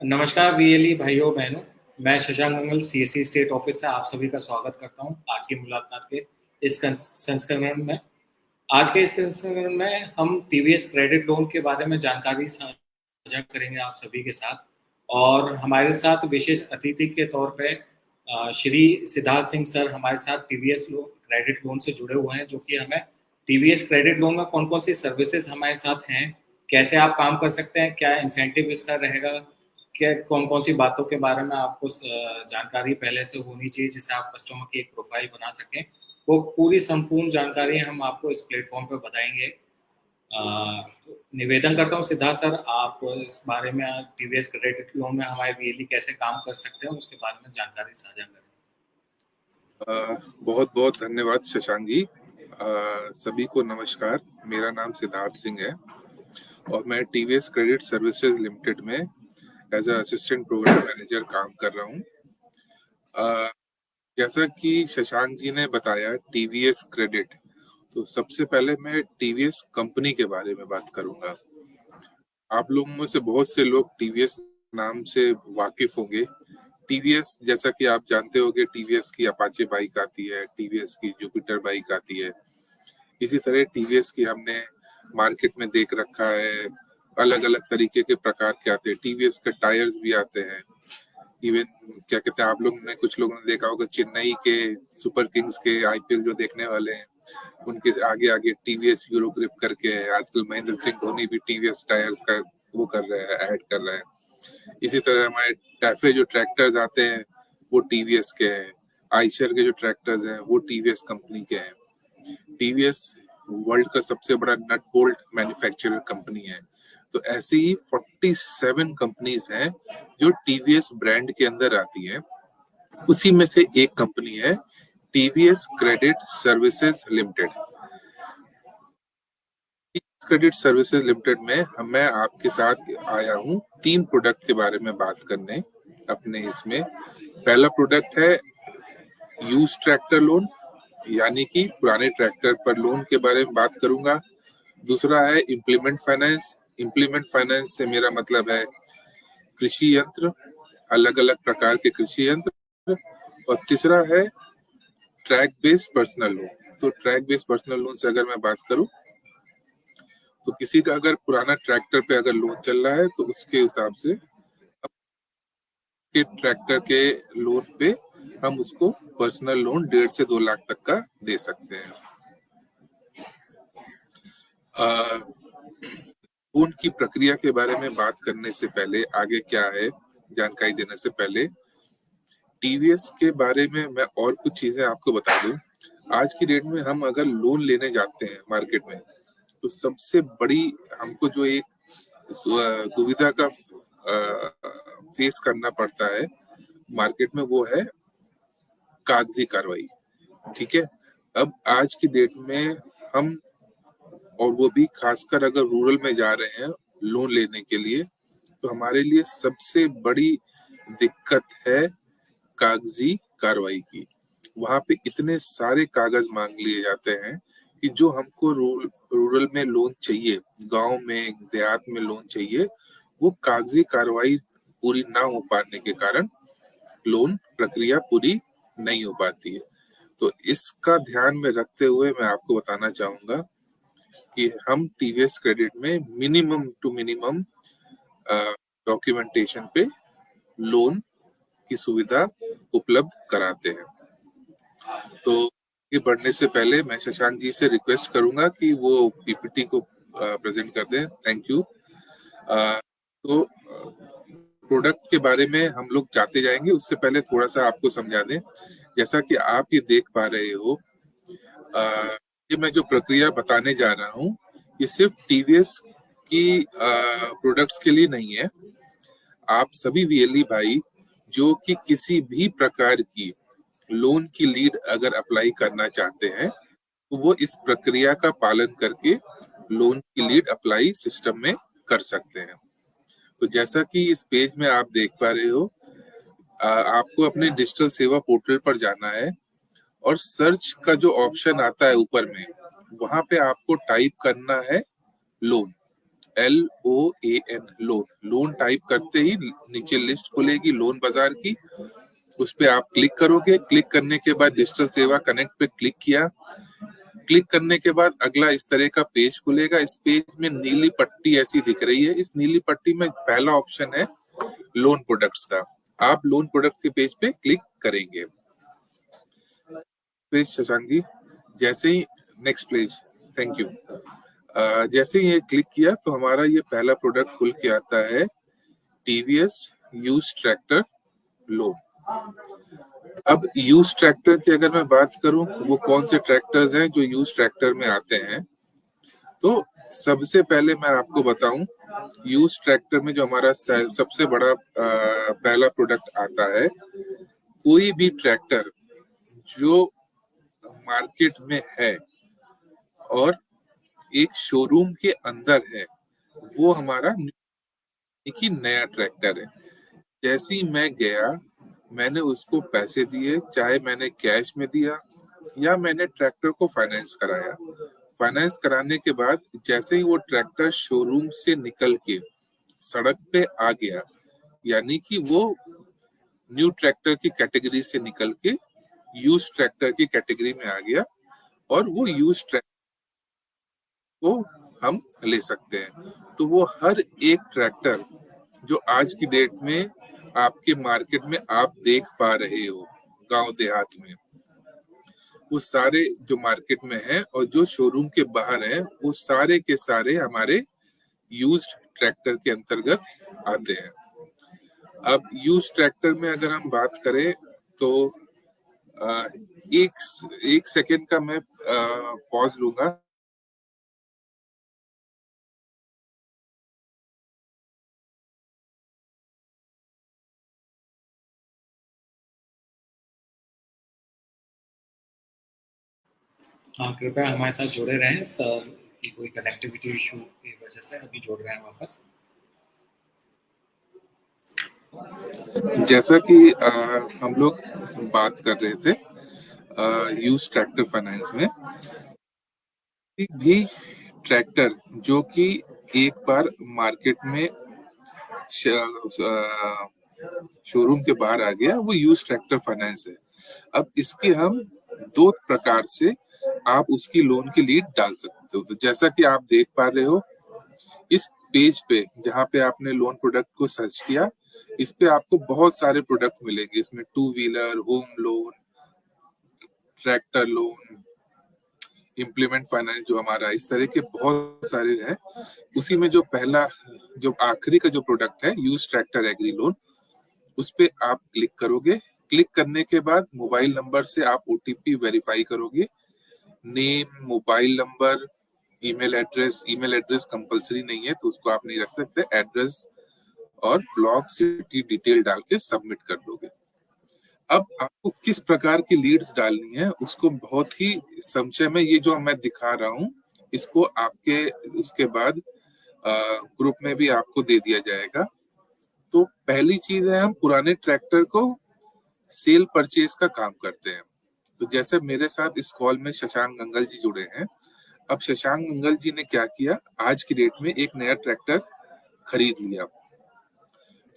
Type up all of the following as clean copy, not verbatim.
नमस्कार वीएलई भाइयों बहनों। मैं शशांक मंगल सीएससी स्टेट ऑफिस से आप सभी का स्वागत करता हूं आज की मुलाकात के इस संस्करण में। आज के इस संस्करण में हम टीवीएस क्रेडिट लोन के बारे में जानकारी साझा करेंगे आप सभी के साथ। और हमारे साथ विशेष अतिथि के तौर पे श्री सिद्धार्थ सिंह सर हमारे साथ टीवीएस क्रेडिट लोन से जुड़े हुए हैं, जो कि हमें टीवीएस क्रेडिट लोन में कौन कौन सी सर्विसेज हमारे साथ हैं, कैसे आप काम कर सकते हैं, क्या इंसेंटिव इसका रहेगा, क्या कौन कौन सी बातों के बारे में आपको जानकारी पहले से होनी चाहिए जिससे आप कस्टमर की एक प्रोफाइल बना सकें। वो पूरी संपूर्ण जानकारी हम आपको इस प्लेटफॉर्म पे बताएंगे। निवेदन करता हूँ सिद्धार्थ सर, आप इस बारे में टीवीएस क्रेडिट लोन में हमारे वीएलई कैसे काम कर सकते हैं उसके बारे में जानकारी साझा करें। बहुत बहुत धन्यवाद शशांक जी। सभी को नमस्कार। मेरा नाम सिद्धार्थ सिंह है और मैं टीवीएस क्रेडिट सर्विसेज लिमिटेड में एज असिस्टेंट प्रोग्राम मैनेजर काम कर रहा हूँ। जैसा कि शशांक जी ने बताया टीवीएस क्रेडिट, तो सबसे पहले मैं टीवीएस कंपनी के बारे में बात करूंगा। आप लोगों में से बहुत से लोग टीवीएस नाम से वाकिफ होंगे। टीवीएस जैसा कि आप जानते होंगे, टीवीएस की अपाचे बाइक आती है, टीवीएस की जुपिटर बाइक आती है। इसी तरह टीवीएस की हमने मार्केट में देख रखा है, अलग अलग तरीके के प्रकार के आते हैं। टीवीएस के टायर्स भी आते हैं। इवन क्या कहते हैं, आप लोगों ने कुछ लोगों ने देखा होगा चेन्नई के सुपर किंग्स के आईपीएल जो देखने वाले हैं, उनके आगे आगे टीवीएस यूरो ग्रिप करके है। आजकल महेंद्र सिंह धोनी भी टीवीएस टायर्स का वो कर रहा है, ऐड कर रहा है। इसी तरह हमारे टैफे जो ट्रैक्टर्स आते हैं वो टीवीएस के हैं। आइशर के जो ट्रैक्टर्स हैं वो टीवीएस कंपनी के हैं। टीवीएस वर्ल्ड का सबसे बड़ा नट बोल्ट मैन्युफैक्चरर कंपनी है। तो ऐसी ही 47 कंपनीज हैं जो टीवीएस ब्रांड के अंदर आती हैं। उसी में से एक कंपनी है TVS credit services limited. Credit services limited में मैं आपके साथ आया हूँ 3 प्रोडक्ट के बारे में बात करने अपने इसमें। पहला प्रोडक्ट है यूज ट्रैक्टर लोन, यानी कि पुराने ट्रैक्टर पर लोन के बारे में बात करूंगा। दूसरा है इम्प्लीमेंट फाइनेंस। इम्प्लीमेंट फाइनेंस से मेरा मतलब है कृषि यंत्र, अलग अलग प्रकार के कृषि यंत्र। और तीसरा है ट्रैक बेस्ड पर्सनल लोन। तो ट्रैक बेस्ड पर्सनल लोन से अगर मैं बात करूं तो किसी का अगर पुराना ट्रैक्टर पे अगर लोन चल रहा है तो उसके हिसाब से के ट्रैक्टर के लोन पे हम उसको पर्सनल लोन 1.5 से 2 लाख तक का दे सकते हैं। लोन की प्रक्रिया के बारे में बात करने से पहले, आगे क्या है जानकारी देने से पहले, टीवीएस के बारे में मैं और कुछ चीजें आपको बता दूं। आज की डेट में हम अगर लोन लेने जाते हैं मार्केट में तो सबसे बड़ी हमको जो एक दुविधा का फेस करना पड़ता है मार्केट में, वो है कागजी कार्रवाई। ठीक है, अब आज की डेट में हम, और वो भी खासकर अगर रूरल में जा रहे हैं लोन लेने के लिए, तो हमारे लिए सबसे बड़ी दिक्कत है कागजी कार्रवाई की। वहां पे इतने सारे कागज मांग लिए जाते हैं कि जो हमको रूरल में लोन चाहिए, गांव में देहात में लोन चाहिए, वो कागजी कार्रवाई पूरी ना हो पाने के कारण लोन प्रक्रिया पूरी नहीं हो पाती है। तो इसका ध्यान में रखते हुए मैं आपको बताना चाहूंगा कि हम टीवीएस क्रेडिट में मिनिमम टू मिनिमम डॉक्यूमेंटेशन पे लोन की सुविधा उपलब्ध कराते हैं। तो ये बढ़ने से पहले मैं शशांक जी से रिक्वेस्ट करूंगा कि वो पीपीटी को प्रेजेंट कर दें। Thank you. तो प्रोडक्ट के बारे में हम लोग जाते जाएंगे, उससे पहले थोड़ा सा आपको समझा दें। जैसा कि आप ये देख पा रहे हो, ये मैं जो प्रक्रिया बताने जा रहा हूँ ये सिर्फ टीवीएस की प्रोडक्ट्स के लिए नहीं है। आप सभी वीएलई भाई जो कि किसी भी प्रकार की लोन की लीड अगर अप्लाई करना चाहते हैं तो वो इस प्रक्रिया का पालन करके लोन की लीड अप्लाई सिस्टम में कर सकते हैं। तो जैसा कि इस पेज में आप देख पा रहे हो, आपको अपने डिजिटल सेवा पोर्टल पर जाना है और सर्च का जो ऑप्शन आता है ऊपर में, वहां पे आपको टाइप करना है loan, LOAN loan. Loan type करते ही नीचे लिस्ट खुलेगी लोन बाजार की, उस पे आप क्लिक करोगे। क्लिक करने के बाद डिजिटल सेवा कनेक्ट पे क्लिक किया। क्लिक करने के बाद अगला इस तरह का पेज खुलेगा। इस पेज में नीली पट्टी ऐसी दिख रही है। इस नीली पट्टी में पहला ऑप्शन है लोन प्रोडक्ट्स का। आप लोन प्रोडक्ट्स के पेज पे क्लिक करेंगे। पेज शशांक जी, जैसे ही नेक्स्ट पेज, थैंक यू। जैसे ही ये क्लिक किया तो हमारा ये पहला प्रोडक्ट खुल के आता है, टीवीएस यूज ट्रैक्टर लोन। अब यूज ट्रैक्टर की अगर मैं बात करूं, वो कौन से ट्रैक्टर्स हैं जो यूज ट्रैक्टर में आते हैं, तो सबसे पहले मैं आपको बताऊं, यूज ट्रैक्टर में जो हमारा सबसे बड़ा पहला प्रोडक्ट आता है, कोई भी ट्रैक्टर जो मार्केट में है और एक शोरूम के अंदर है, वो हमारा एक नया ट्रैक्टर है। जैसे ही मैं गया, मैंने उसको पैसे दिए, चाहे मैंने कैश में दिया या मैंने ट्रैक्टर को फाइनेंस कराया। फाइनेंस कराने के बाद जैसे ही वो ट्रैक्टर शोरूम से निकल के सड़क पे आ गया, यानी कि वो न्यू ट्रैक्टर की कैटेगरी से निकल के यूज ट्रैक्टर की कैटेगरी में आ गया, और वो यूज ट्रैक्टर को हम ले सकते हैं। तो वो हर एक ट्रैक्टर जो आज की डेट में आपके मार्केट में आप देख पा रहे हो गांव देहात में, वो सारे जो मार्केट में है और जो शोरूम के बाहर है, वो सारे के सारे हमारे यूज्ड ट्रैक्टर के अंतर्गत आते हैं। अब यूज ट्रैक्टर में अगर हम बात करें तो एक सेकेंड का मैं पॉज लूंगा। हाँ, कृपया हमारे साथ जुड़े रहें। सर की कोई कनेक्टिविटी इशू की वजह से अभी जुड़ रहे हैं वापस। जैसा कि हम लोग बात कर रहे थे यूज ट्रैक्टर फाइनेंस में, एक भी ट्रैक्टर जो कि एक बार मार्केट में शोरूम के बाहर आ गया, वो यूज ट्रैक्टर फाइनेंस है। अब इसके हम दो प्रकार से आप उसकी लोन की लीड डाल सकते हो। तो जैसा कि आप देख पा रहे हो इस पेज पे, जहाँ पे आपने लोन प्रोडक्ट को सर्च किया, इस पे आपको बहुत सारे प्रोडक्ट मिलेंगे। इसमें 2 wheeler, home loan, tractor loan, implement finance जो हमारा, इस तरह के बहुत सारे हैं। उसी में जो पहला, जो आखिरी का जो प्रोडक्ट है, यूज ट्रैक्टर एग्री लोन, उस पे आप क्लिक करोगे। क्लिक करने के बाद मोबाइल नंबर से आप ओटीपी वेरीफाई करोगे। Name, mobile number, email address compulsory नहीं है तो उसको आप नहीं रख सकते। एड्रेस और ब्लॉक सिटी डिटेल डाल के सबमिट कर दोगे। अब आपको किस प्रकार की लीड्स डालनी है उसको बहुत ही संक्षेप में, ये जो मैं दिखा रहा हूँ, इसको आपके उसके बाद ग्रुप में भी आपको दे दिया जाएगा। तो पहली चीज है, हम पुराने ट्रैक्टर को सेल परचेज का काम करते हैं। तो जैसे मेरे साथ इस कॉल में शशांक गंगल जी जुड़े हैं। अब शशांक गंगल जी ने क्या किया, आज की डेट में एक नया ट्रैक्टर खरीद लिया।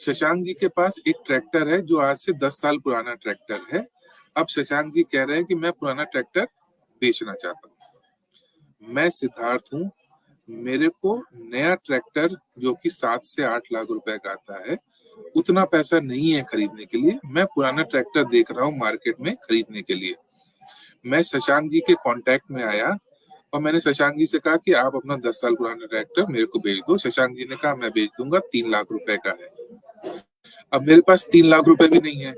शशांक जी के पास एक ट्रैक्टर है जो आज से 10 साल पुराना ट्रैक्टर है। अब शशांक जी कह रहे हैं कि मैं पुराना ट्रैक्टर बेचना चाहता हूँ। मैं सिद्धार्थ हूँ, मेरे को नया ट्रैक्टर जो कि 7 से 8 लाख रुपए का आता है, उतना पैसा नहीं है खरीदने के लिए। मैं पुराना ट्रैक्टर देख रहा हूँ मार्केट में खरीदने के लिए। मैं शशांक जी के कांटेक्ट में आया और मैंने शशांक जी से कहा कि आप अपना 10 साल पुराना ट्रैक्टर मेरे को भेज दो। शशांक जी ने कहा मैं भेज दूंगा, 3 लाख रुपए का है। अब मेरे पास 3 लाख रुपए भी नहीं है।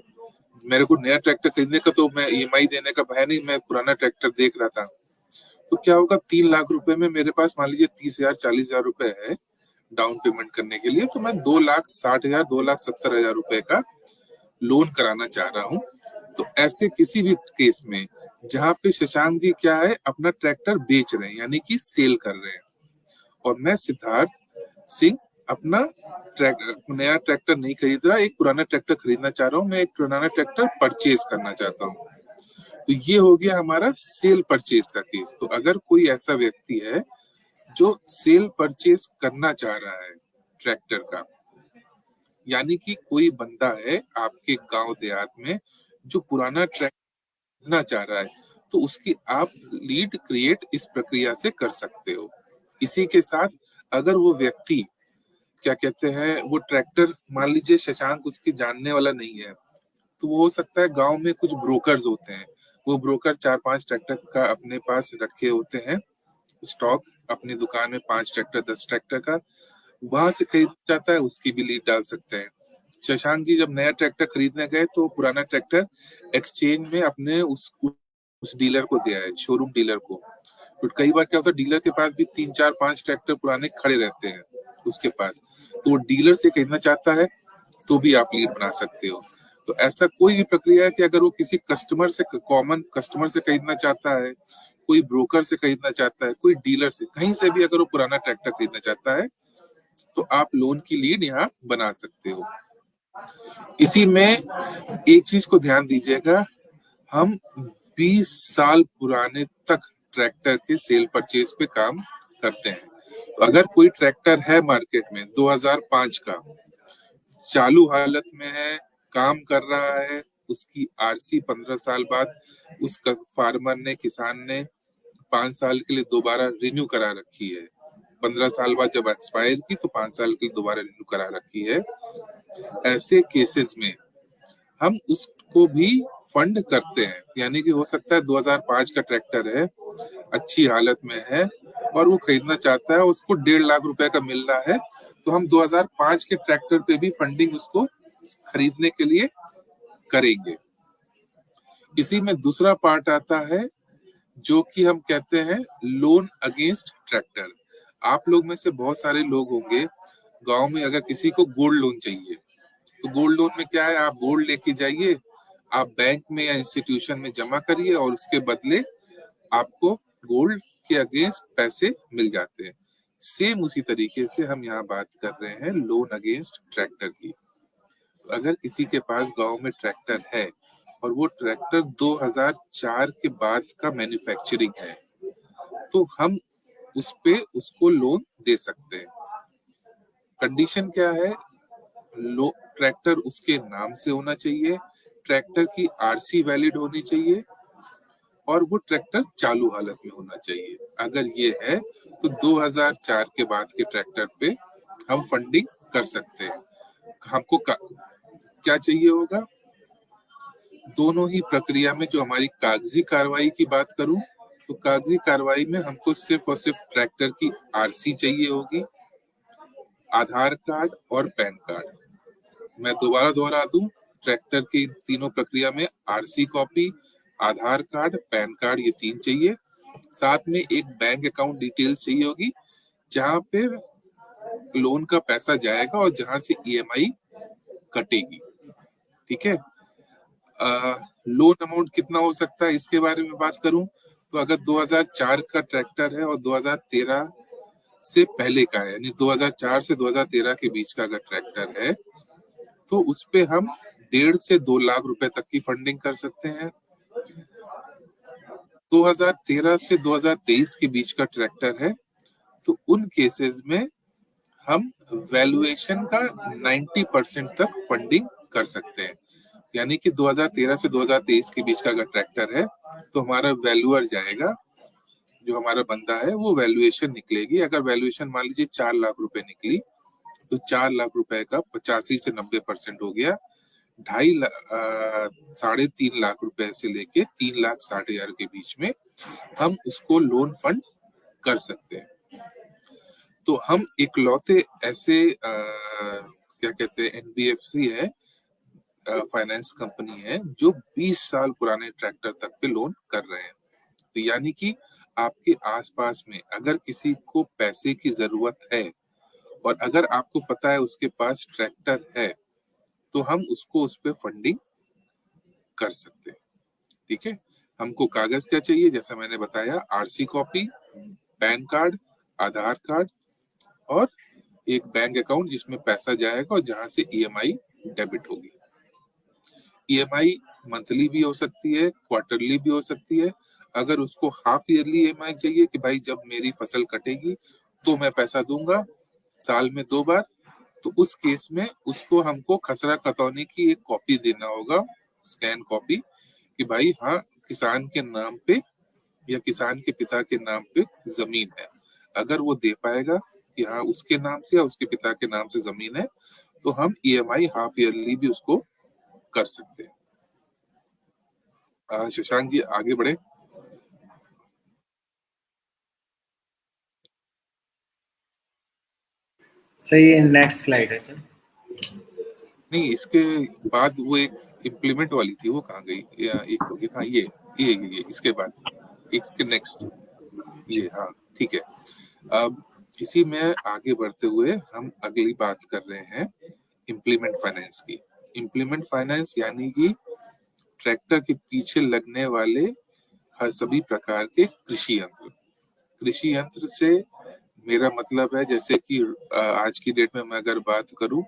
मेरे को नया ट्रैक्टर खरीदने का तो मैं ईएमआई देने का है नहीं, मैं पुराना ट्रैक्टर देख रहा था। तो क्या होगा, 3 लाख रुपए में मेरे पास मान लीजिए 30,000 40,000 रुपए है डाउन पेमेंट करने के लिए, तो मैं 2,60,000 2,70,000 रुपए का लोन कराना चाह रहा हूँ। तो ऐसे किसी भी केस में जहाँ पे शशांक जी क्या है, अपना ट्रैक्टर बेच रहे हैं, यानी कि सेल कर रहे हैं, और मैं सिद्धार्थ सिंह अपना नया ट्रैक्टर नहीं खरीद रहा, एक पुराना ट्रैक्टर खरीदना चाह रहा हूँ। मैं एक पुराना ट्रैक्टर परचेज करना चाहता हूँ। तो ये हो गया हमारा सेल परचेज का केस। तो अगर कोई ऐसा व्यक्ति है जो सेल परचेज करना चाह रहा है ट्रैक्टर का, यानी कि कोई बंदा है आपके गांव देहात में जो पुराना ट्रैक्टर खरीदना चाह रहा है, तो उसकी आप लीड क्रिएट इस प्रक्रिया से कर सकते हो। इसी के साथ अगर वो व्यक्ति क्या कहते हैं वो ट्रैक्टर, मान लीजिए शशांक उसकी जानने वाला नहीं है, तो वो हो सकता है गांव में कुछ ब्रोकर्स होते हैं, वो ब्रोकर 4-5 ट्रैक्टर का अपने पास रखे होते हैं स्टॉक, अपनी दुकान में 5 ट्रैक्टर 10 ट्रैक्टर का, वहां से खरीद जाता है, उसकी भी लीड डाल सकते हैं। शशांक जी जब नया ट्रैक्टर खरीदने गए तो पुराना ट्रैक्टर एक्सचेंज में अपने उस डीलर को दिया है, शोरूम डीलर को। तो कई बार क्या होता है डीलर के पास भी 3-4-5 ट्रैक्टर पुराने खड़े रहते हैं उसके पास, तो वो डीलर से खरीदना चाहता है तो भी आप लीड बना सकते हो। तो ऐसा कोई भी प्रक्रिया है कि अगर वो किसी कस्टमर से, कॉमन कस्टमर से खरीदना चाहता है, कोई ब्रोकर से खरीदना चाहता है, कोई डीलर से, कहीं से भी अगर वो पुराना ट्रैक्टर खरीदना चाहता है तो आप लोन की लीड यहाँ बना सकते हो। इसी में एक चीज को ध्यान दीजिएगा, हम 20 साल पुराने तक ट्रैक्टर के सेल परचेज पे काम करते हैं। तो अगर कोई ट्रैक्टर है मार्केट में 2005 का, चालू हालत में है, काम कर रहा है, उसकी आरसी 15 साल बाद उस फार्मर ने, किसान ने 5 साल के लिए दोबारा रिन्यू करा रखी है, 15 साल बाद जब एक्सपायर की तो 5 साल के लिए दोबारा रिन्यू करा रखी है, ऐसे केसेस में हम उसको भी फंड करते हैं। यानी कि हो सकता है 2005 का ट्रैक्टर है, अच्छी हालत में है और वो खरीदना चाहता है, उसको 1.5 लाख रुपए का मिल रहा है, तो हम 2005 के ट्रैक्टर पे भी फंडिंग उसको खरीदने के लिए करेंगे। इसी में दूसरा पार्ट आता है जो कि हम कहते हैं लोन अगेंस्ट ट्रैक्टर। आप लोग में से बहुत सारे लोग होंगे गांव में, अगर किसी को गोल्ड लोन चाहिए तो गोल्ड लोन में क्या है, आप गोल्ड लेके जाइए, आप बैंक में या इंस्टीट्यूशन में जमा करिए और उसके बदले आपको गोल्ड के अगेंस्ट पैसे मिल जाते हैं। सेम उसी तरीके से हम यहाँ बात कर रहे हैं लोन अगेंस्ट ट्रैक्टर की। अगर किसी के पास गांव में ट्रैक्टर है और वो ट्रैक्टर 2004 के बाद का मैन्युफैक्चरिंग है, तो हम उस पे उसको लोन दे सकते हैं। कंडीशन क्या है, ट्रैक्टर उसके नाम से होना चाहिए, ट्रैक्टर की आरसी वैलिड होनी चाहिए और वो ट्रैक्टर चालू हालत में होना चाहिए। अगर ये है तो 2004 के बाद के ट्रैक्टर पे हम फंडिंग कर सकते हैं। हमको क्या चाहिए होगा, दोनों ही प्रक्रिया में जो हमारी कागजी कार्रवाई की बात करूं तो कागजी कार्रवाई में हमको सिर्फ और सिर्फ ट्रैक्टर की आरसी चाहिए होगी, आधार कार्ड और पैन कार्ड। मैं दोबारा दोहरा दूं, ट्रैक्टर की तीनों प्रक्रिया में आरसी कॉपी, आधार कार्ड, पैन कार्ड, ये 3 चाहिए। साथ में एक बैंक अकाउंट डिटेल्स चाहिए होगी जहां पे लोन का पैसा जाएगा और जहां से ईएमआई कटेगी। ठीक है, लोन अमाउंट कितना हो सकता है इसके बारे में बात करूं तो अगर 2004 का ट्रैक्टर है और 2013 से पहले का है, यानी 2004 से 2013 के बीच का अगर ट्रैक्टर है तो उस पे हम 1.5 से 2 लाख रुपए तक की फंडिंग कर सकते हैं। 2013 से 2023 के बीच का ट्रैक्टर है तो उन केसेस में हम वैल्यूएशन का 90% तक फंडिंग कर सकते हैं। यानी कि 2013 से 2023 के बीच का अगर ट्रैक्टर है तो हमारा वैल्यूअर जाएगा, जो हमारा बंदा है वो वैल्यूएशन निकलेगी। अगर वैल्यूएशन मान लीजिए 4 लाख रुपए निकली तो 4 लाख रुपए का 85 से 90% हो गया, 3.5 लाख रुपए से लेके 3,60,000 के बीच में हम उसको लोन फंड कर सकते हैं। तो हम इकलौते ऐसे क्या कहते हैं एनबीएफसी है, फाइनेंस कंपनी है जो 20 साल पुराने ट्रैक्टर तक पे लोन कर रहे हैं। तो यानी कि आपके आसपास में अगर किसी को पैसे की जरूरत है और अगर आपको पता है उसके पास ट्रैक्टर है तो हम उसको उस पे फंडिंग कर सकते हैं। ठीक है, हमको कागज क्या चाहिए, जैसा मैंने बताया, आरसी कॉपी, पैन कार्ड, आधार कार्ड और एक बैंक अकाउंट जिसमें पैसा जाएगा और जहां से ईएमआई डेबिट होगी। ईएमआई मंथली भी हो सकती है, क्वार्टरली भी हो सकती है। अगर उसको हाफ ईयरली ईएमआई चाहिए कि भाई जब मेरी फसल कटेगी तो मैं पैसा दूंगा साल में 2 बार, तो उस केस में उसको हमको खसरा खतौनी की एक कॉपी देना होगा, स्कैन कॉपी, कि भाई हाँ किसान के नाम पे या किसान के पिता के नाम पे जमीन है। अगर वो दे पाएगा कि हाँ उसके नाम से या उसके पिता के नाम से जमीन है, तो हम ईएमआई हाफ ईयरली भी उसको कर सकते हैं। शशांक जी आगे बढ़े। सही है, नेक्स्ट स्लाइड है सर। नहीं, इसके बाद वो एक इम्प्लीमेंट वाली थी, वो कहाँ गई? या एक होगी, हाँ ये इसके बाद इसके नेक्स्ट ये, हाँ ठीक है। अब इसी में आगे बढ़ते हुए हम अगली बात कर रहे हैं इम्प्लीमेंट फाइनेंस की। इम्प्लीमेंट फाइनेंस यानी कि ट्रैक्टर के पीछे लगने वाले हर सभी प्रकार के कृषि यंत्र। कृषि यंत्र से मेरा मतलब है जैसे कि आज की डेट में मैं अगर बात करूं,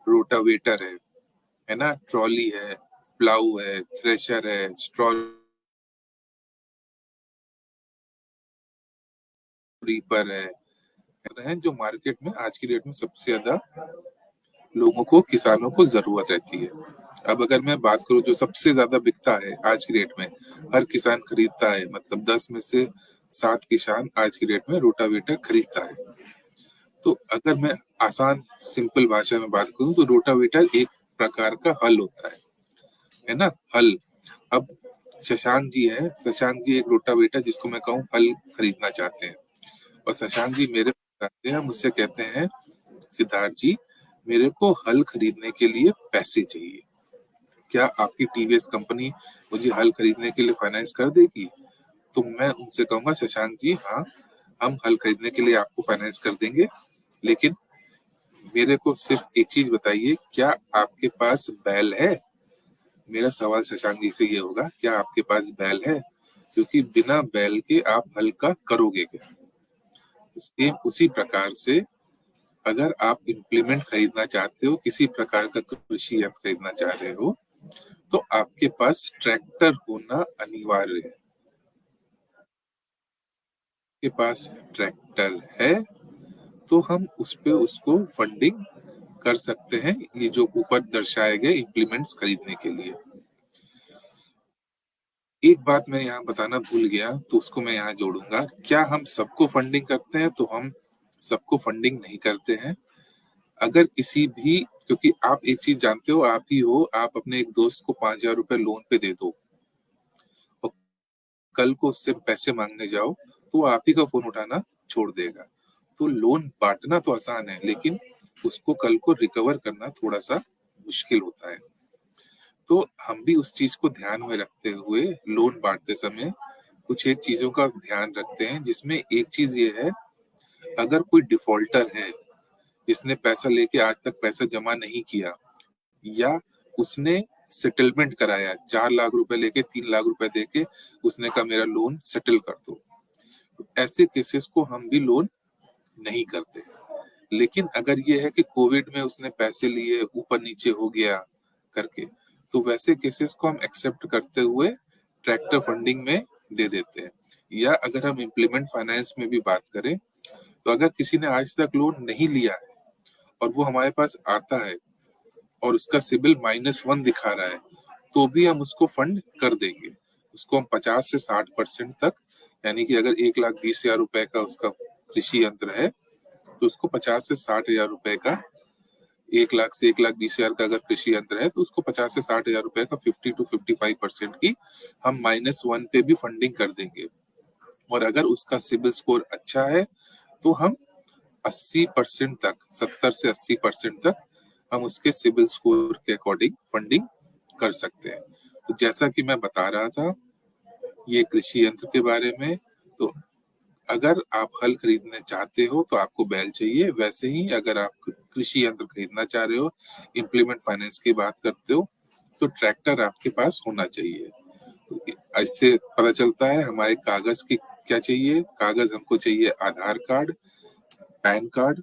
रोटावेटर है ना, ट्रॉली है, प्लाऊ है, थ्रेशर है, स्ट्रॉ रीपर है जो मार्केट में आज की डेट में सबसे ज्यादा लोगों को, किसानों को जरूरत रहती है। अब अगर मैं बात करूं जो सबसे ज्यादा बिकता है आज की डेट में, हर किसान खरीदता है, मतलब 10 में से 7 किसान आज की डेट में रोटावेटर खरीदता है। तो अगर मैं आसान सिंपल भाषा में बात करूं तो रोटावेटर एक प्रकार का हल होता है ना, हल। अब शशांक जी है, शशांक जी एक रोटावेटर जिसको मैं कहूँ हल खरीदना चाहते हैं, और शशांक जी मेरे पास आते हैं, मुझसे कहते हैं सिद्धार्थ जी मेरे को हल खरीदने के लिए पैसे चाहिए, क्या आपकी टीवीएस कंपनी मुझे हल खरीदने के लिए फाइनेंस कर देगी? तो मैं उनसे कहूंगा शशांक जी हाँ, हम हल खरीदने के लिए आपको फाइनेंस कर देंगे, लेकिन मेरे को सिर्फ एक चीज बताइए, क्या आपके पास बैल है? मेरा सवाल शशांक जी से ये होगा, क्या आपके पास बैल है? क्योंकि बिना बैल के आप हल का करोगे क्या? सेम उसी प्रकार से अगर आप इम्प्लीमेंट खरीदना चाहते हो, किसी प्रकार का कृषि यंत्र खरीदना चाह रहे हो, तो आपके पास ट्रैक्टर होना अनिवार्य है। के पास ट्रैक्टर है तो हम उस पे उसको फंडिंग कर सकते हैं, ये जो ऊपर दर्शाए गए इम्प्लीमेंट्स खरीदने के लिए। एक बात मैं यहाँ बताना भूल गया, तो उसको मैं यहाँ जोड़ूंगा। क्या हम सबको फंडिंग करते हैं? तो हम सबको फंडिंग नहीं करते हैं। अगर किसी भी, क्योंकि आप एक चीज जानते हो, आप ही हो, आप अपने एक दोस्त को 5,000 रुपए लोन पे दे दो और कल को उससे पैसे मांगने जाओ तो वो आप ही का फोन उठाना छोड़ देगा। तो लोन बांटना तो आसान है, लेकिन उसको कल को रिकवर करना थोड़ा सा मुश्किल होता है। तो हम भी उस चीज को ध्यान में रखते हुए लोन बांटते समय कुछ एक चीजों का ध्यान रखते हैं, जिसमें एक चीज ये है, अगर कोई डिफॉल्टर है जिसने पैसा लेके आज तक पैसा जमा नहीं किया, या उसने सेटलमेंट कराया, 4 लाख रुपए लेके 3 लाख रुपए देके उसने कहा मेरा लोन सेटल कर दो, तो ऐसे केसेस को हम भी लोन नहीं करते। लेकिन अगर ये है कि कोविड में उसने पैसे लिए, ऊपर नीचे हो गया करके, तो वैसे केसेस को हम एक्सेप्ट करते हुए ट्रैक्टर फंडिंग में दे देते हैं। या अगर हम इम्प्लीमेंट फाइनेंस में भी बात करें, तो अगर किसी ने आज तक लोन नहीं लिया है और वो हमारे पास आता है और उसका सिबिल -1 दिखा रहा है, तो भी हम उसको फंड कर देंगे। उसको हम 50 से 60% तक, यानी कि अगर 1,20,000 रुपए का उसका कृषि यंत्र है, तो उसको 50 से 60,000 रुपए का, 1 लाख से 1,20,000 का अगर कृषि यंत्र है, तो उसको 50 से 60,000 रुपए का 50 to 55% की हम -1 पे भी फंडिंग कर देंगे। और अगर उसका सिबिल स्कोर अच्छा है, तो हम 80% तक, 70 से 80% तक हम उसके सिबिल स्कोर के अकॉर्डिंग फंडिंग कर सकते हैं। तो जैसा कि मैं बता रहा था ये कृषि यंत्र के बारे में, तो अगर आप हल खरीदना चाहते हो तो आपको बैल चाहिए, वैसे ही अगर आप कृषि यंत्र खरीदना चाह रहे हो, इम्प्लीमेंट फाइनेंस की बात करते हो, तो ट्रैक्टर आपके पास होना चाहिए। तो इससे पता चलता है हमारे कागज की क्या चाहिए। कागज हमको चाहिए आधार कार्ड, पैन कार्ड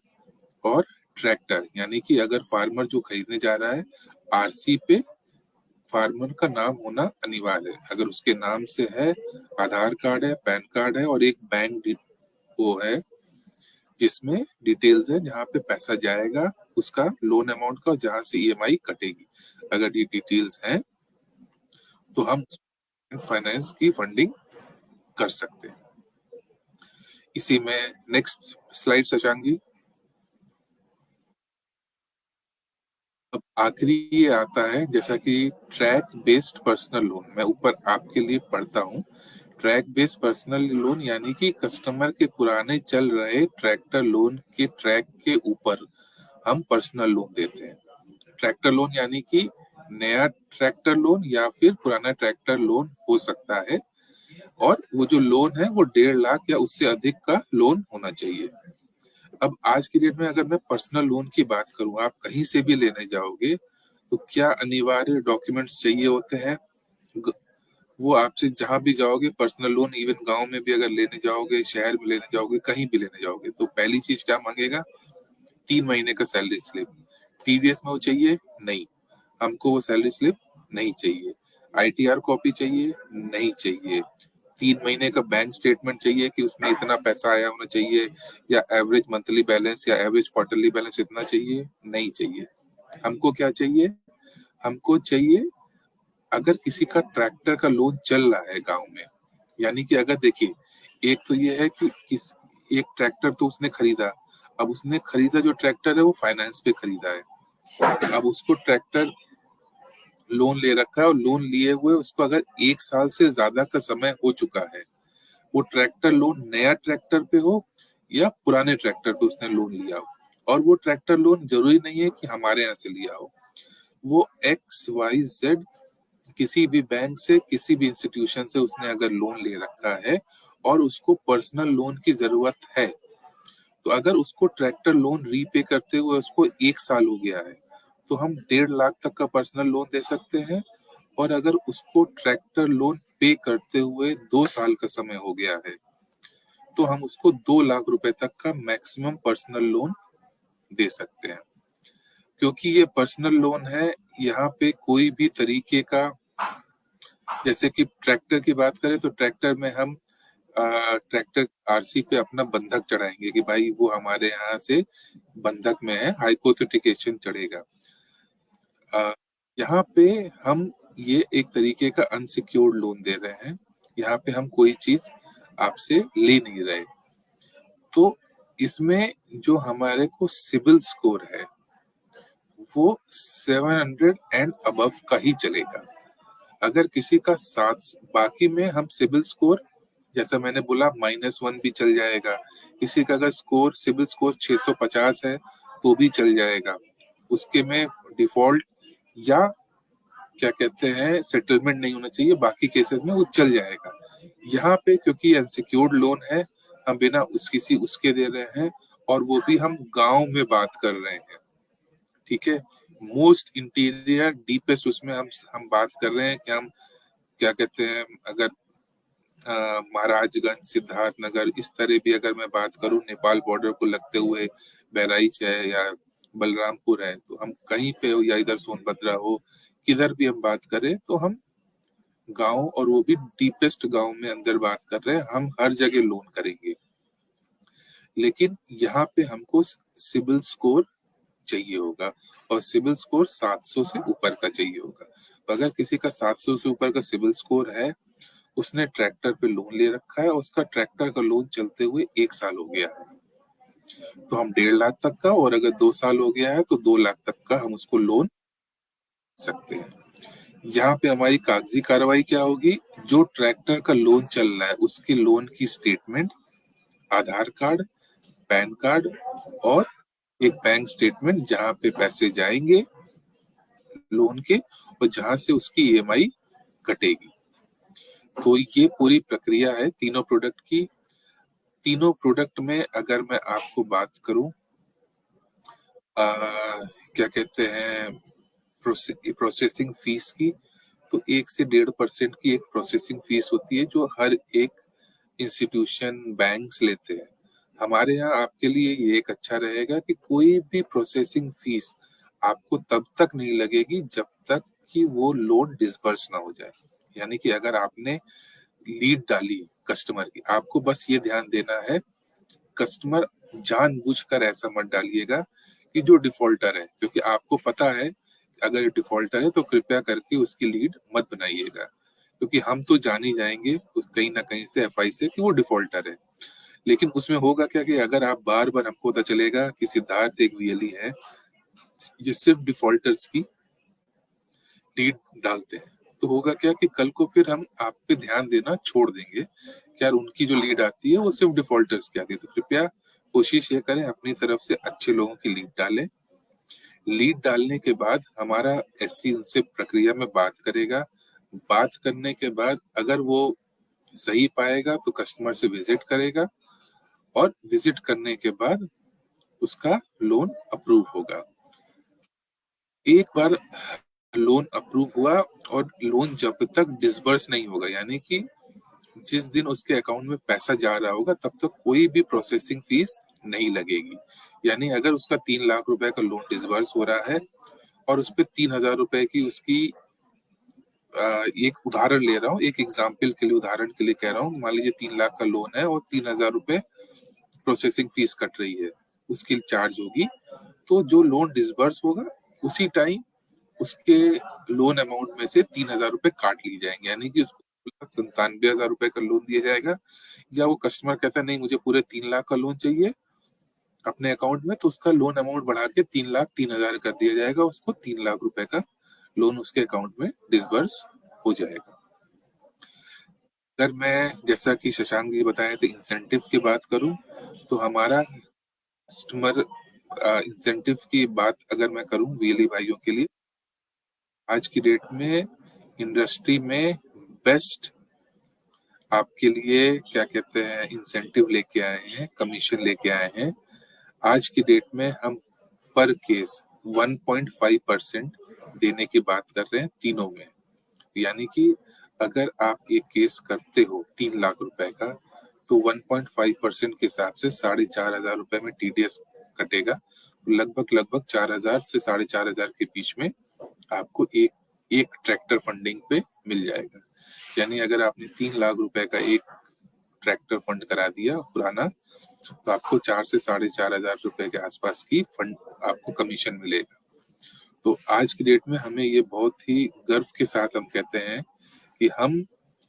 और ट्रैक्टर, यानी कि अगर फार्मर जो खरीदने जा रहा है, आरसी पे फार्मर का नाम होना अनिवार्य है। अगर उसके नाम से है, आधार कार्ड है, पैन कार्ड है और एक बैंक वो है, जिसमें डिटेल्स है जहाँ पे पैसा जाएगा उसका लोन अमाउंट का, जहाँ से ईएमआई कटेगी। अगर ये डिटेल्स हैं तो हम फाइनेंस की फंडिंग कर सकते हैं। इसी में नेक्स्ट स्लाइड शशांक जी। अब आखिरी ये आता है जैसा कि ट्रैक बेस्ड पर्सनल लोन, मैं ऊपर आपके लिए पढ़ता हूँ। ट्रैक बेस्ड पर्सनल लोन यानी कि कस्टमर के पुराने चल रहे ट्रैक्टर लोन के ट्रैक के ऊपर हम पर्सनल लोन देते हैं। ट्रैक्टर लोन यानी कि नया ट्रैक्टर लोन या फिर पुराना ट्रैक्टर लोन हो सकता है, और वो जो लोन है वो 1.5 लाख या उससे अधिक का लोन होना चाहिए। अब आज की डेट में अगर मैं पर्सनल लोन की बात करूं, आप कहीं से भी लेने जाओगे तो क्या अनिवार्य डॉक्यूमेंट्स चाहिए होते हैं? वो आपसे जहां भी जाओगे पर्सनल लोन, इवन गांव में भी अगर लेने जाओगे, शहर में लेने जाओगे, कहीं भी लेने जाओगे, तो पहली चीज क्या मांगेगा? 3 महीने का सैलरी स्लिप। टीवीएस में वो चाहिए? नहीं, हमको वो सैलरी स्लिप नहीं चाहिए। आईटीआर कॉपी चाहिए? नहीं चाहिए। 3 महीने का बैंक स्टेटमेंट चाहिए कि उसमें इतना पैसा आया होना चाहिए, या एवरेज मंथली बैलेंस या एवरेज क्वार्टरली बैलेंस इतना चाहिए? नहीं चाहिए। हमको क्या चाहिए? हमको चाहिए अगर किसी का ट्रैक्टर का लोन चल रहा है गांव में, यानी कि अगर देखिए, एक तो ये है कि एक ट्रैक्टर तो उसने खरीदा, अब उसने खरीदा जो ट्रैक्टर है वो फाइनेंस पे खरीदा है, अब उसको ट्रैक्टर लोन ले रखा है, और लोन लिए हुए उसको अगर 1 साल से ज्यादा का समय हो चुका है, वो ट्रैक्टर लोन नया ट्रैक्टर पे हो या पुराने ट्रैक्टर पे उसने लोन लिया हो, और वो ट्रैक्टर लोन जरूरी नहीं है कि हमारे यहाँ से लिया हो, वो XYZ किसी भी बैंक से, किसी भी इंस्टीट्यूशन से उसने अगर लोन ले रखा है और उसको पर्सनल लोन की जरूरत है, तो अगर उसको ट्रैक्टर लोन रीपे करते हुए उसको 1 साल हो गया है, तो हम 1.5 लाख तक का पर्सनल लोन दे सकते हैं। और अगर उसको ट्रैक्टर लोन पे करते हुए 2 साल का समय हो गया है, तो हम उसको 2 लाख रुपए तक का मैक्सिमम पर्सनल लोन दे सकते हैं। क्योंकि ये पर्सनल लोन है, यहाँ पे कोई भी तरीके का, जैसे कि ट्रैक्टर की बात करें तो ट्रैक्टर में हम ट्रैक्टर आरसी पे अपना बंधक चढ़ाएंगे कि भाई वो हमारे यहाँ से बंधक में है, हाइपोथेटिकेशन चढ़ेगा। यहाँ पे हम ये एक तरीके का अनसिक्योर्ड लोन दे रहे हैं, यहाँ पे हम कोई चीज आपसे ले नहीं रहे। तो इसमें जो हमारे को सिबिल स्कोर है वो 700 एंड अबव का ही चलेगा। अगर किसी का 7, बाकी में हम सिबिल स्कोर, जैसा मैंने बोला, -1 भी चल जाएगा। किसी का अगर स्कोर सिबिल स्कोर 650 है तो भी चल जाएगा, उसके में डिफॉल्ट या क्या कहते हैं सेटलमेंट नहीं होना चाहिए, बाकी केसेस में वो चल जाएगा। यहाँ पे क्योंकि अनसिक्योर्ड लोन है, हम बिना किसी उसके दे रहे हैं, और वो भी हम गांव में बात कर रहे हैं, ठीक है। मोस्ट इंटीरियर डीपेस्ट उसमें हम बात कर रहे हैं कि हम क्या कहते हैं, अगर महाराजगंज, सिद्धार्थनगर, इस तरह भी अगर मैं बात करूं, नेपाल बॉर्डर को लगते हुए बहराइच है या बलरामपुर है, तो हम कहीं पे हो, या इधर सोनभद्रा हो, किधर भी हम बात करें तो हम गांव, और वो भी डीपेस्ट गांव में अंदर बात कर रहे हैं, हम हर जगह लोन करेंगे। लेकिन यहाँ पे हमको सिबिल स्कोर चाहिए होगा, और सिबिल स्कोर 700 से ऊपर का चाहिए होगा। तो अगर किसी का 700 से ऊपर का सिबिल स्कोर है, उसने ट्रैक्टर पे लोन ले रखा है, उसका ट्रैक्टर का लोन चलते हुए 1 साल हो गया है, तो हम 1.5 लाख तक का, और अगर 2 साल हो गया है तो 2 लाख तक का हम उसको लोन सकते हैं। यहाँ पे हमारी कागजी कार्रवाई क्या होगी? जो ट्रैक्टर का लोन चल रहा है उसकी लोन की स्टेटमेंट, आधार कार्ड, पैन कार्ड, और एक बैंक स्टेटमेंट जहाँ पे पैसे जाएंगे लोन के, और जहां से उसकी ईएमआई कटेगी। तो ये पूरी प्रक्रिया है तीनों प्रोडक्ट की। तीनों प्रोडक्ट में अगर मैं आपको बात करूं, क्या कहते हैं, प्रोसेसिंग फीस की, तो 1 से 1.5% की एक प्रोसेसिंग फीस होती है जो हर एक इंस्टीट्यूशन, बैंक्स लेते हैं। हमारे यहाँ आपके लिए ये एक अच्छा रहेगा कि कोई भी प्रोसेसिंग फीस आपको तब तक नहीं लगेगी जब तक कि वो लोन डिसबर्स ना हो जाए। यानी कि अगर आपने लीड डाली कस्टमर की, आपको बस ये ध्यान देना है, कस्टमर जानबूझकर ऐसा मत डालिएगा कि जो डिफॉल्टर है, क्योंकि आपको पता है अगर डिफॉल्टर है तो कृपया करके उसकी लीड मत बनाइएगा, क्योंकि हम तो जान ही जाएंगे कहीं ना कहीं से एफआई से कि वो डिफॉल्टर है। लेकिन उसमें होगा क्या कि अगर आप बार बार, हमको पता चलेगा कि सिद्धार्थ एक वीएलई है, ये सिर्फ डिफॉल्टर्स की लीड डालते हैं, तो होगा क्या कि कल को फिर हम आप पे ध्यान देना छोड़ देंगे कि यार उनकी जो लीड आती है वो सिर्फ डिफॉल्टर्स की आती है। तो कृपया कोशिश ये करें अपनी तरफ से अच्छे लोगों की लीड डालें। लीड डालने के बाद हमारा एससी उनसे प्रक्रिया में बात करेगा। बात करने के बाद अगर वो सही पाएगा तो कस्टमर से विजिट करेगा, और विजिट करने के बाद उसका लोन अप्रूव होगा। एक बार लोन अप्रूव हुआ और लोन जब तक डिसबर्स नहीं होगा, यानी कि जिस दिन उसके अकाउंट में पैसा जा रहा होगा तब तक कोई भी प्रोसेसिंग फीस नहीं लगेगी। यानी अगर उसका 3 लाख रुपए का लोन डिसबर्स हो रहा है और उस पर 3,000 रुपए की उसकी एक उदाहरण ले रहा हूँ, एक एग्जाम्पल के लिए, उदाहरण के लिए कह रहा हूँ, मान लीजिए 3 लाख का लोन है और 3,000 रुपए प्रोसेसिंग फीस कट रही है, उसकी चार्ज होगी। तो जो लोन डिसबर्स होगा उसी टाइम उसके लोन अमाउंट में से 3,000 रुपए काट लिए जाएंगे, यानी कि उसको 97,000 रुपए का लोन दिया जाएगा। या वो कस्टमर कहता है नहीं मुझे पूरे 3 लाख का लोन चाहिए अपने अकाउंट में, तो उसका लोन अमाउंट बढ़ा के 3,03,000 कर दिया जाएगा, उसको 3 लाख रुपए का लोन उसके अकाउंट में डिसबर्स हो जाएगा। अगर मैं, जैसा कि शशांक जी बताए थे, इंसेंटिव की बात करूं तो हमारा कस्टमर इंसेंटिव की बात अगर मैं करूं वीएलई भाइयों के लिए, आज की डेट में इंडस्ट्री में बेस्ट आपके लिए क्या कहते हैं इंसेंटिव लेके आए हैं, कमीशन लेके आए हैं। आज की डेट में हम पर केस 1.5% देने की बात कर रहे हैं तीनों में। यानी कि अगर आप एक केस करते हो 3 लाख रुपए का, तो 1.5% के हिसाब से 4,500 रुपए में टीडीएस कटेगा, तो लगभग 4,000 से 4,500 के बीच में आपको एक ट्रैक्टर फंडिंग पे मिल जाएगा। यानी अगर आपने 3 लाख रुपए का एक ट्रैक्टर फंड करा दिया पुराना, तो आपको 4 से 4,500 रुपए के आसपास की फंड आपको कमीशन मिलेगा। तो आज की डेट में हमें ये बहुत ही गर्व के साथ हम कहते हैं कि हम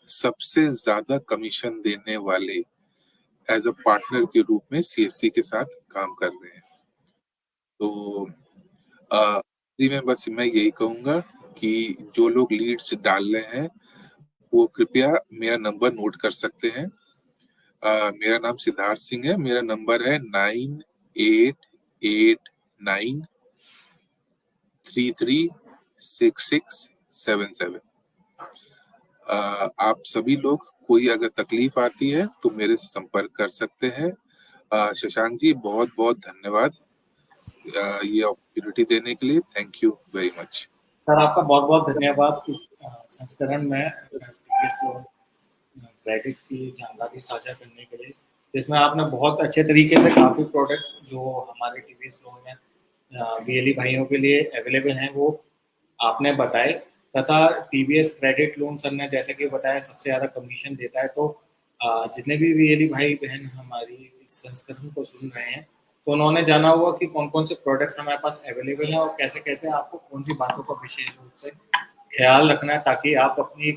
सबसे ज्यादा कमीशन देने वाले एज अ पार्टनर के रूप में सीएससी के साथ काम कर रहे हैं। तो में बस मैं यही कहूंगा कि जो लोग लीड्स डाल रहे हैं वो कृपया मेरा नंबर नोट कर सकते हैं। मेरा नाम सिद्धार्थ सिंह है, मेरा नंबर है 9889336677। आप सभी लोग, कोई अगर तकलीफ आती है तो मेरे से संपर्क कर सकते हैं। शशांक जी बहुत बहुत धन्यवाद ये अपॉर्चुनिटी देने के लिए। Thank you very much. Sir आपका बहुत बहुत धन्यवाद इस संस्करण में टीवीएस क्रेडिट की जानकारी साझा करने के लिए, जिसमें आपने बहुत अच्छे तरीके से काफ़ी प्रोडक्ट्स जो हमारे टीवीएस लोन में वीएलई भाइयों के लिए अवेलेबल हैं वो आपने बताए। तथा टीवीएस क्रेडिट लोन सर ने जैसे कि बताया सबसे ज़्यादा कमीशन देता है, तो जितने भी वीएलई भाई बहन हमारी इस संस्करण को सुन रहे हैं तो उन्होंने जाना होगा कि कौन कौन से प्रोडक्ट्स हमारे पास अवेलेबल हैं और कैसे कैसे आपको कौन सी बातों का विशेष रूप से ख्याल रखना है, ताकि आप अपनी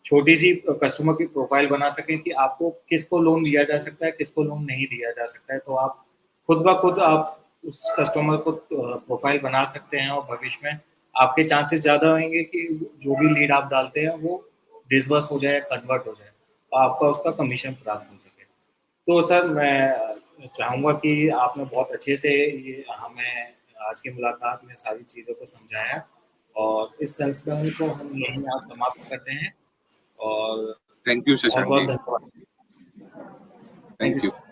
छोटी सी कस्टमर की प्रोफाइल बना सकें कि आपको किसको लोन दिया जा सकता है, किसको लोन नहीं दिया जा सकता है। तो आप खुद ब खुद आप उस कस्टमर को प्रोफाइल बना सकते हैं और भविष्य में आपके चांसेस ज़्यादा होंगे कि जो भी लीड आप डालते हैं वो डिसबर्स हो जाए, कन्वर्ट हो जाए, तो आपका उसका कमीशन प्राप्त हो सके। तो सर मैं चाहूँगा कि आपने बहुत अच्छे से ये हमें आज की मुलाकात में सारी चीज़ों को समझाया, और इस संस्करण को हम यहीं आज समाप्त करते हैं। और थैंक यू बहुत शशांक बहुत जी, धन्यवाद। Thank thank you you. Sir.